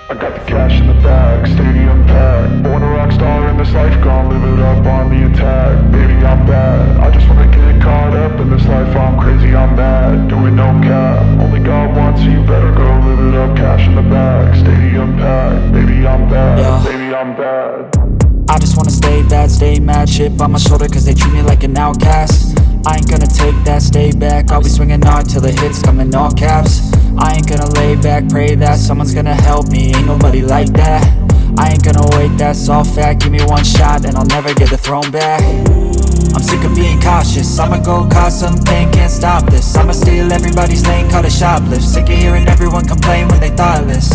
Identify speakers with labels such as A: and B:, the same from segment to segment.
A: I got the cash in the bag, stadium packed. Born a rock star in this life, gon' live it up on the attack. Baby, I'm bad, I just wanna get caught up in this life. I'm crazy, I'm mad, doing no cap. Only God wants, so you better go live it up. Cash in the bag, stadium packed. Baby, I'm bad,
B: Yeah.
A: baby, I'm bad.
B: I just wanna stay bad, stay mad. Chip on my shoulder cause they treat me like an outcast. I ain't gonna take that, stay back. I'll be swinging hard till the hits come in all caps. I ain't gonna lay back, pray that someone's gonna help me. Ain't nobody like that. I ain't gonna wait, that's all fact. Give me one shot and I'll never get the throne back. I'm sick of being cautious, I'ma go cause some pain, can't stop this. I'ma steal everybody's lane, call it shoplift. Sick of hearing everyone complain when they thoughtless.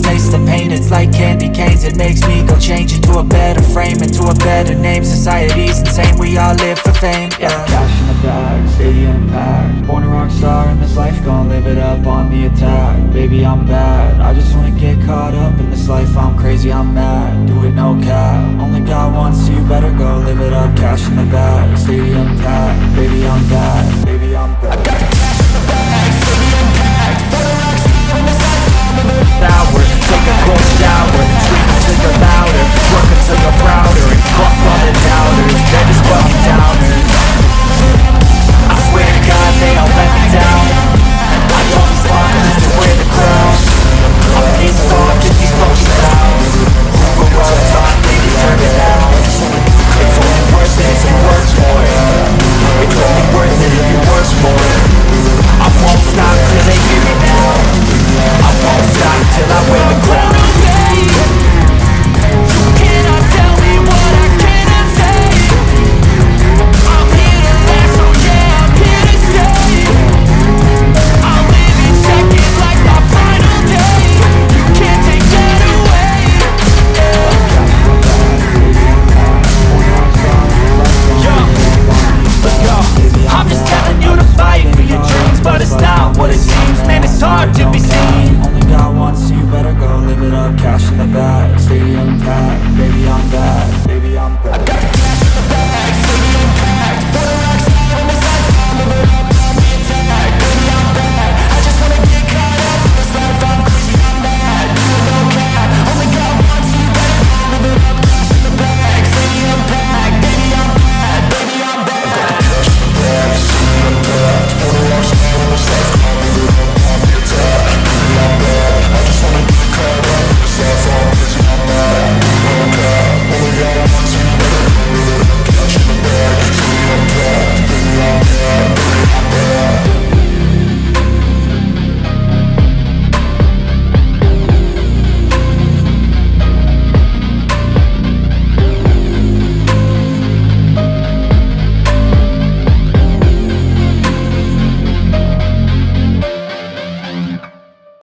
B: Taste the pain, it's like candy canes. It makes me go change into a better frame, into a better name. Society's insane, we all live for fame, yeah. Cash in the bag, stadium packed. Born a rock star in this life, gon' live it up on the attack. Baby, I'm bad, I just wanna get caught up in this life. I'm crazy, I'm mad, do it no cap. Only God wants, so you better go live it up. Cash in the bag, stadium packed. Baby, I'm bad, baby, I'm bad. I got the cash in the bag, stadium packed. Born a rock star in this life, gon' live it up. Power, take a cold shower, scream until you're louder, work until you're prouder, and fuck all the doubters.